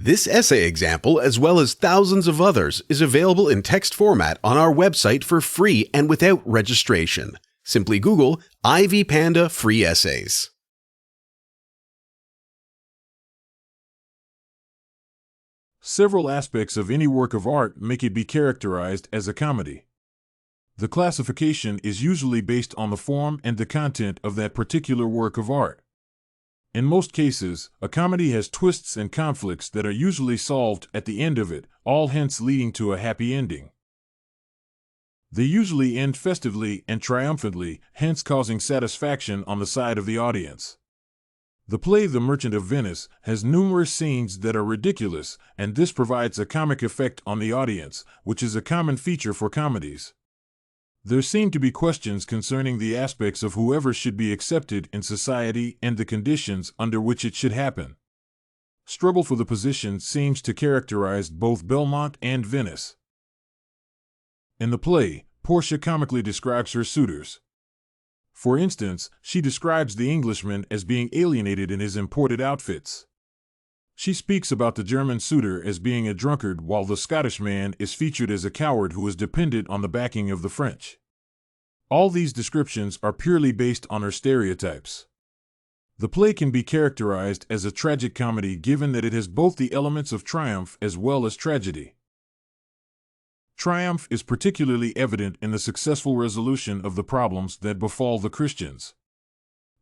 This essay example, as well as thousands of others, is available in text format on our website for free and without registration. Simply Google Ivy Panda Free Essays. Several aspects of any work of art make it be characterized as a comedy. The classification is usually based on the form and the content of that particular work of art. In most cases, a comedy has twists and conflicts that are usually solved at the end of it, all hence leading to a happy ending. They usually end festively and triumphantly, hence causing satisfaction on the side of the audience. The play The Merchant of Venice has numerous scenes that are ridiculous, and this provides a comic effect on the audience, which is a common feature for comedies. There seem to be questions concerning the aspects of whoever should be accepted in society and the conditions under which it should happen. Struggle for the position seems to characterize both Belmont and Venice. In the play, Portia comically describes her suitors. For instance, she describes the Englishman as being alienated in his imported outfits. She speaks about the German suitor as being a drunkard, while the Scottish man is featured as a coward who is dependent on the backing of the French. All these descriptions are purely based on her stereotypes. The play can be characterized as a tragic comedy given that it has both the elements of triumph as well as tragedy. Triumph is particularly evident in the successful resolution of the problems that befall the Christians.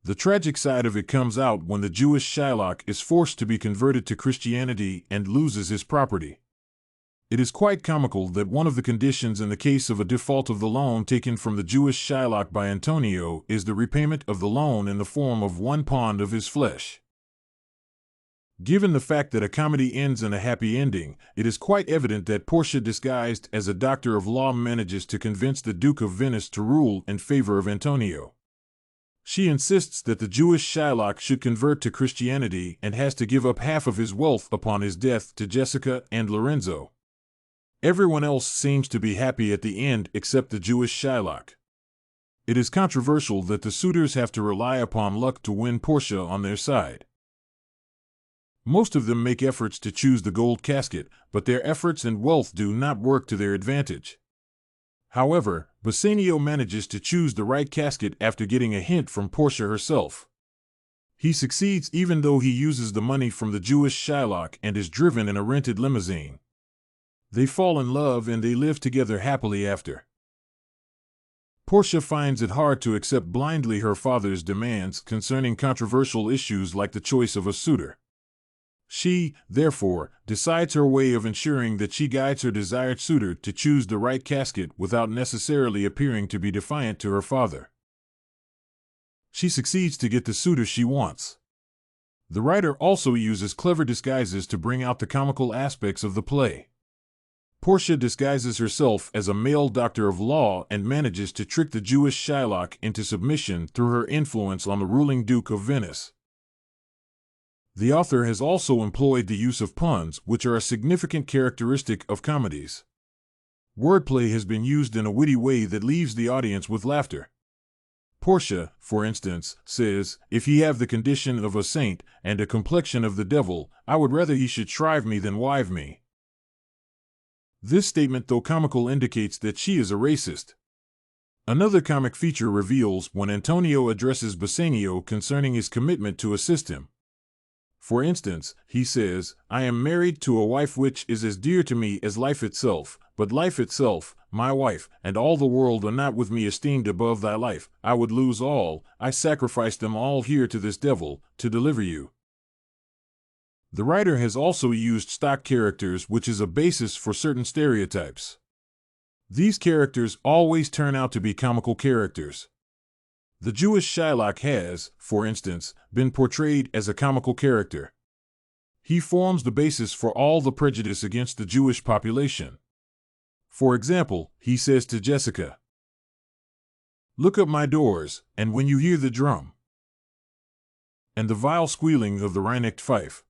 The tragic side of it comes out when the Jewish Shylock is forced to be converted to Christianity and loses his property. It is quite comical that one of the conditions in the case of a default of the loan taken from the Jewish Shylock by Antonio is the repayment of the loan in the form of 1 pound of his flesh. Given the fact that a comedy ends in a happy ending, it is quite evident that Portia, disguised as a doctor of law, manages to convince the Duke of Venice to rule in favor of Antonio. She insists that the Jewish Shylock should convert to Christianity and has to give up half of his wealth upon his death to Jessica and Lorenzo. Everyone else seems to be happy at the end except the Jewish Shylock. It is controversial that the suitors have to rely upon luck to win Portia on their side. Most of them make efforts to choose the gold casket, but their efforts and wealth do not work to their advantage. However, Bassanio manages to choose the right casket after getting a hint from Portia herself. He succeeds even though he uses the money from the Jewish Shylock and is driven in a rented limousine. They fall in love and they live together happily after. Portia finds it hard to accept blindly her father's demands concerning controversial issues like the choice of a suitor. She, therefore, decides her way of ensuring that she guides her desired suitor to choose the right casket without necessarily appearing to be defiant to her father. She succeeds to get the suitor she wants. The writer also uses clever disguises to bring out the comical aspects of the play. Portia disguises herself as a male doctor of law and manages to trick the Jewish Shylock into submission through her influence on the ruling Duke of Venice. The author has also employed the use of puns, which are a significant characteristic of comedies. Wordplay has been used in a witty way that leaves the audience with laughter. Portia, for instance, says, "If he have the condition of a saint and a complexion of the devil, I would rather he should shrive me than wive me." This statement, though comical, indicates that she is a racist. Another comic feature reveals when Antonio addresses Bassanio concerning his commitment to assist him. For instance, he says, "I am married to a wife which is as dear to me as life itself, but life itself, my wife, and all the world are not with me esteemed above thy life. I would lose all, I sacrifice them all here to this devil, to deliver you." The writer has also used stock characters, which is a basis for certain stereotypes. These characters always turn out to be comical characters. The Jewish Shylock has, for instance, been portrayed as a comical character. He forms the basis for all the prejudice against the Jewish population. For example, he says to Jessica, "Look up my doors, and when you hear the drum and the vile squealing of the Rheinecked fife,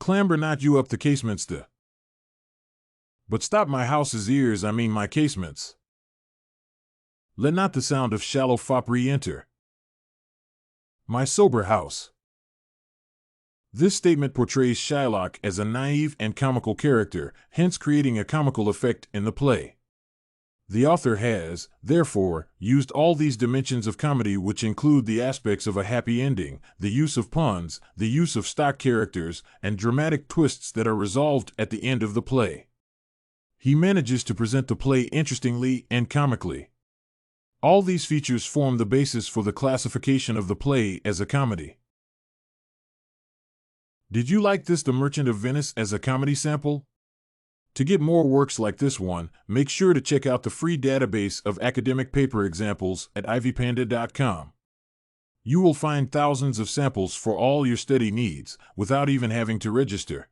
clamber not you up the casements but stop my house's ears, I mean my casements. Let not the sound of shallow foppery enter my sober house." This statement portrays Shylock as a naive and comical character, hence creating a comical effect in the play. The author has, therefore, used all these dimensions of comedy, which include the aspects of a happy ending, the use of puns, the use of stock characters, and dramatic twists that are resolved at the end of the play. He manages to present the play interestingly and comically. All these features form the basis for the classification of the play as a comedy. Did you like this The Merchant of Venice as a comedy sample? To get more works like this one, make sure to check out the free database of academic paper examples at ivypanda.com. You will find thousands of samples for all your study needs without even having to register.